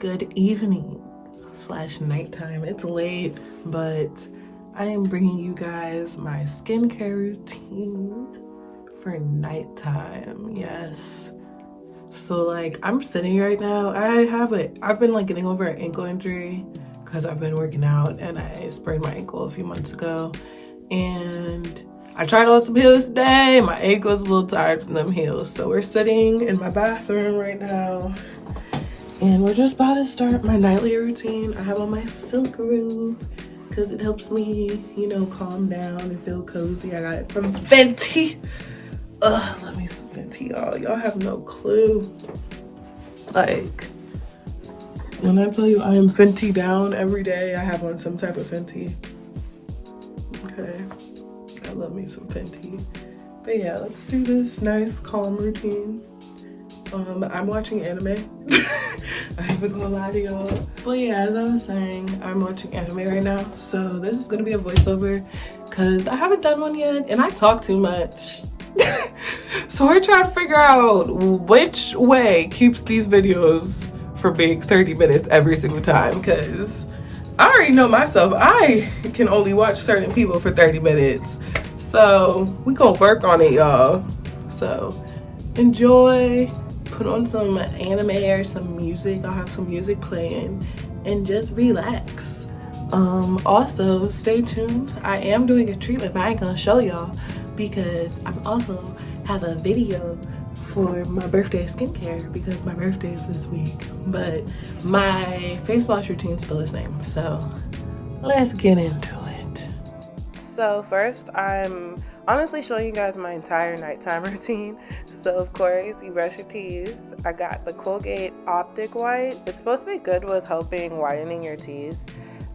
Good evening / nighttime. It's late, but I am bringing you guys my skincare routine for nighttime. Yes. So like I'm sitting right now. I've been like getting over an ankle injury because I've been working out and I sprained my ankle a few months ago. And I tried on some heels today. My ankle's a little tired from them heels. So we're sitting in my bathroom right now. And we're just about to start my nightly routine. I have on my Silkaroo because it helps me, calm down and feel cozy. I got it from Fenty. Love me some Fenty, y'all. Y'all have no clue. Like, when I tell you I am Fenty down every day, I have on some type of Fenty. Okay. I love me some Fenty. But yeah, let's do this nice, calm routine. I'm watching anime. I ain't even gonna lie to y'all. But yeah, as I was saying, I'm watching anime right now. So this is gonna be a voiceover because I haven't done one yet and I talk too much. So we're trying to figure out which way keeps these videos from being 30 minutes every single time, because I already know myself. I can only watch certain people for 30 minutes. So we gonna work on it, y'all. So enjoy. Put on some anime or some music. I'll have some music playing and just relax. Also stay tuned. I am doing a treatment, but I ain't gonna show y'all because I'm also have a video for my birthday skincare because my birthday is this week. But my face wash routine's still the same. So let's get into it. So first, I'm honestly showing you guys my entire nighttime routine. So of course, you brush your teeth. I got the Colgate Optic White. It's supposed to be good with helping whitening your teeth.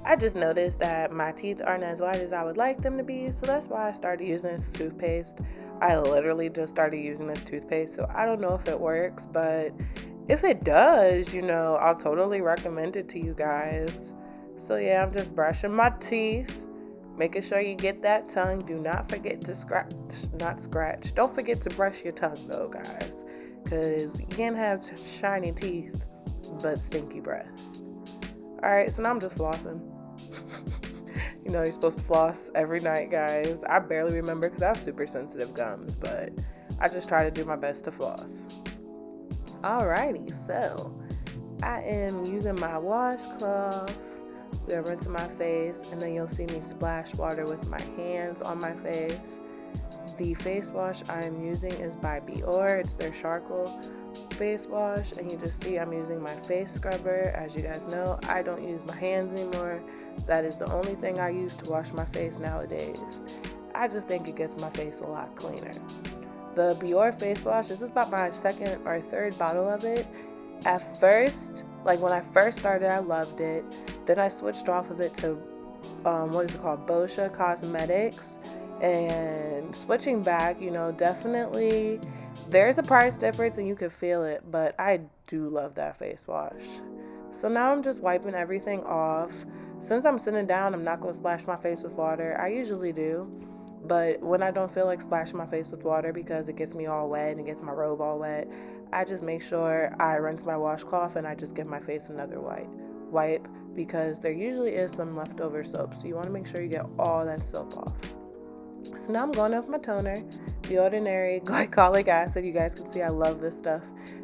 I just noticed that my teeth aren't as white as I would like them to be, so that's why I started using this toothpaste. I literally just started using this toothpaste, so I don't know if it works, but if it does, I'll totally recommend it to you guys. So yeah, I'm just brushing my teeth. Making sure you get that tongue. Do not forget to not scratch. Don't forget to brush your tongue though, guys. Because you can't have shiny teeth, but stinky breath. Alright, so now I'm just flossing. You're supposed to floss every night, guys. I barely remember because I have super sensitive gums, but I just try to do my best to floss. Alrighty, so I am using my washcloth. We're rinsing my face, and then you'll see me splash water with my hands on my face. The face wash I'm using is by Biore. It's their charcoal face wash, and you just see I'm using my face scrubber. As you guys know, I don't use my hands anymore. That is the only thing I use to wash my face nowadays. I just think it gets my face a lot cleaner. The Biore face wash, this is about my second or third bottle of it. At first, when I first started, I loved it. Then I switched off of it to, Boscia Cosmetics. And switching back, definitely there's a price difference and you can feel it, but I do love that face wash. So now I'm just wiping everything off. Since I'm sitting down, I'm not going to splash my face with water. I usually do, but when I don't feel like splashing my face with water because it gets me all wet and it gets my robe all wet, I just make sure I rinse my washcloth and I just give my face another wipe because there usually is some leftover soap, so you want to make sure you get all that soap off. So now I'm going in with my toner, the ordinary glycolic acid. You guys can see I love this stuff.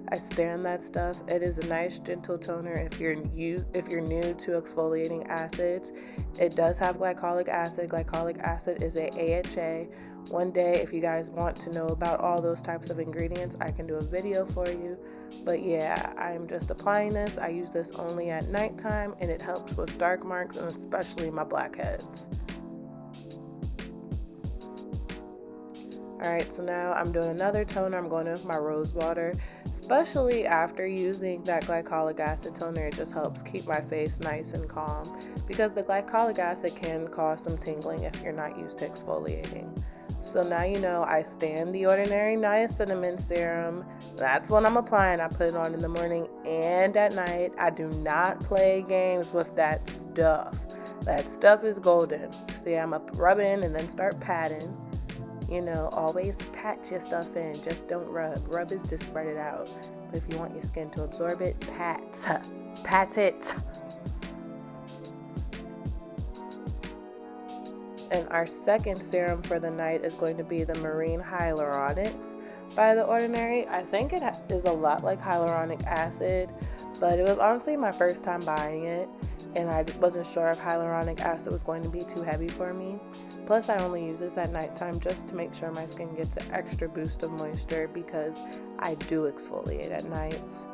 I stand that stuff. It is a nice gentle toner if you're new to exfoliating acids. It does have glycolic acid. Glycolic acid is a AHA. One day, if you guys want to know about all those types of ingredients, I can do a video for you. But yeah, I'm just applying this. I use this only at nighttime, and it helps with dark marks and especially my blackheads. Alright, so now I'm doing another toner. I'm going in with my Rosewater. Especially after using that glycolic acid toner, it just helps keep my face nice and calm because the glycolic acid can cause some tingling if you're not used to exfoliating. So now I stand the ordinary niacinamide serum. That's what I'm applying. I put it on in the morning and at night. I do not play games with that stuff. That stuff is golden. See, I'm up rubbing and then start patting. Always pat your stuff in. Just don't rub. Rub is to spread it out. But if you want your skin to absorb it, pat it. And our second serum for the night is going to be the Marine Hyaluronics by The Ordinary. I think it is a lot like hyaluronic acid, but it was honestly my first time buying it, and I wasn't sure if hyaluronic acid was going to be too heavy for me. Plus, I only use this at nighttime just to make sure my skin gets an extra boost of moisture because I do exfoliate at nights.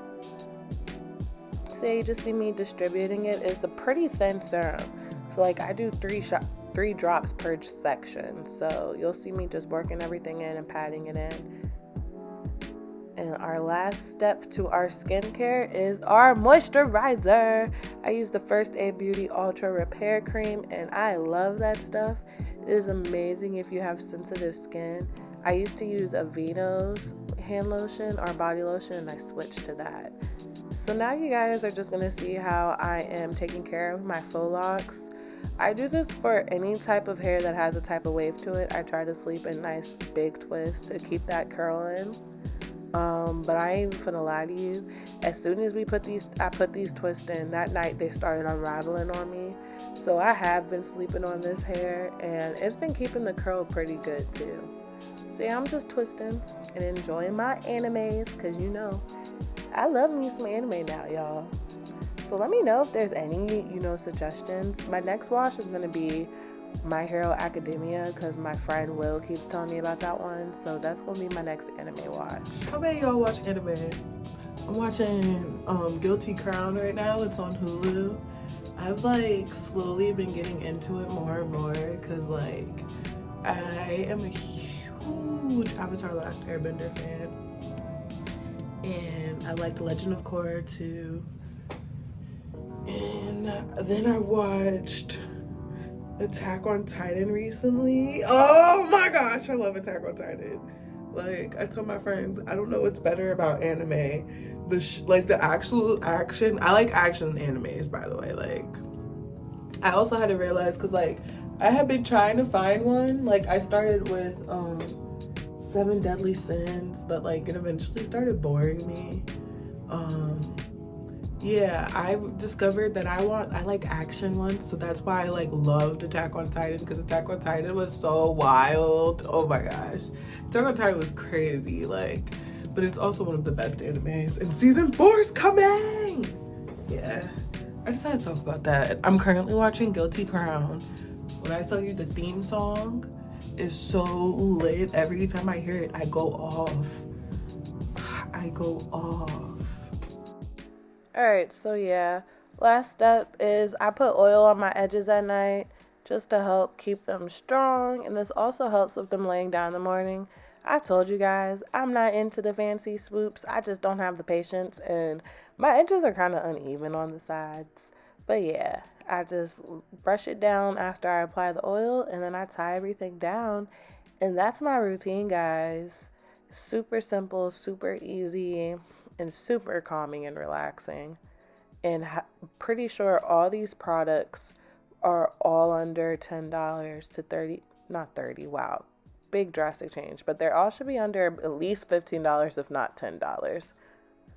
So you just see me distributing it. It's a pretty thin serum, so like I do 3 drops per section. So you'll see me just working everything in and patting it in. And our last step to our skincare is our moisturizer. I use the First Aid Beauty Ultra Repair Cream, and I love that stuff. It is amazing if you have sensitive skin. I used to use Aveeno's hand lotion or body lotion, and I switched to that. So now you guys are just gonna see how I am taking care of my faux locks. I do this for any type of hair that has a type of wave to it. I try to sleep in nice big twists to keep that curl in. But I ain't finna lie to you. As soon as I put these twists in, that night they started unraveling on me. So I have been sleeping on this hair, and it's been keeping the curl pretty good too. So yeah, I'm just twisting and enjoying my animes, because you know, I love me some anime now, y'all. So let me know if there's any, suggestions. My next wash is gonna be My Hero Academia, because my friend Will keeps telling me about that one. So that's gonna be my next anime watch. How many of y'all watch anime? I'm watching Guilty Crown right now. It's on Hulu. I've slowly been getting into it more and more because I am a huge Avatar: Last Airbender fan, and I like The Legend of Korra too. And then I watched Attack on Titan recently. Oh my gosh, I love Attack on Titan. I told my friends, I don't know what's better about anime. The actual action. I like action animes, by the way. I also had to realize, because I had been trying to find one. I started with 7 Deadly Sins, but it eventually started boring me. Yeah, I discovered that I like action ones, so that's why I loved Attack on Titan, because Attack on Titan was so wild. Oh my gosh, Attack on Titan was crazy. But it's also one of the best animes, and season 4 is coming. Yeah, I decided to talk about that. I'm currently watching Guilty Crown. When I tell you the theme song is so lit, every time I hear it, I go off. Alright, so yeah, last step is I put oil on my edges at night just to help keep them strong, and this also helps with them laying down in the morning. I told you guys, I'm not into the fancy swoops. I just don't have the patience, and my edges are kind of uneven on the sides. But yeah, I just brush it down after I apply the oil, and then I tie everything down, and that's my routine, guys. Super simple, super easy, and super calming and relaxing. And pretty sure all these products are all under $10 to 30, not 30, wow, big drastic change, but they all should be under at least $15, if not $10.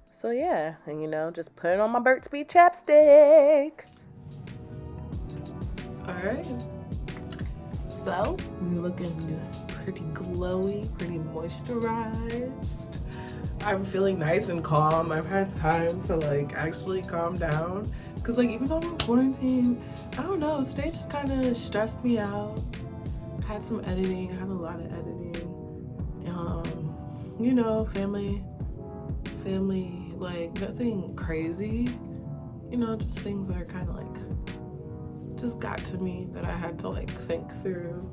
So yeah, and just put it on my Burt's Bees chapstick. Alright, so we're looking pretty glowy, pretty moisturized. I'm feeling nice and calm. I've had time to actually calm down, because even though I'm in quarantine, I don't know, today just kind of stressed me out. Had some editing, I had a lot of editing. Family, nothing crazy, just things that are kind of just got to me that I had to think through.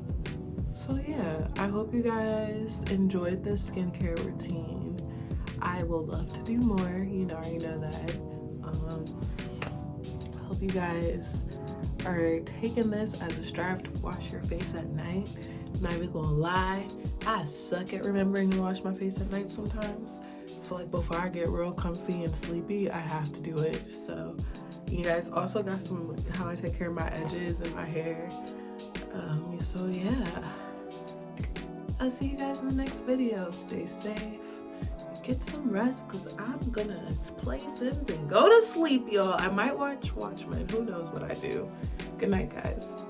So yeah, I hope you guys enjoyed this skincare routine. I will love to do more, I already know that. I hope you guys are taking this as a strive to wash your face at night. Not even gonna lie, I suck at remembering to wash my face at night sometimes. So before I get real comfy and sleepy, I have to do it. So you guys also got some how I take care of my edges and my hair. So yeah, I'll see you guys in the next video. Stay safe, get some rest because I'm gonna play Sims and go to sleep, y'all. I might watch Watchmen. Who knows what I do. Good night, guys.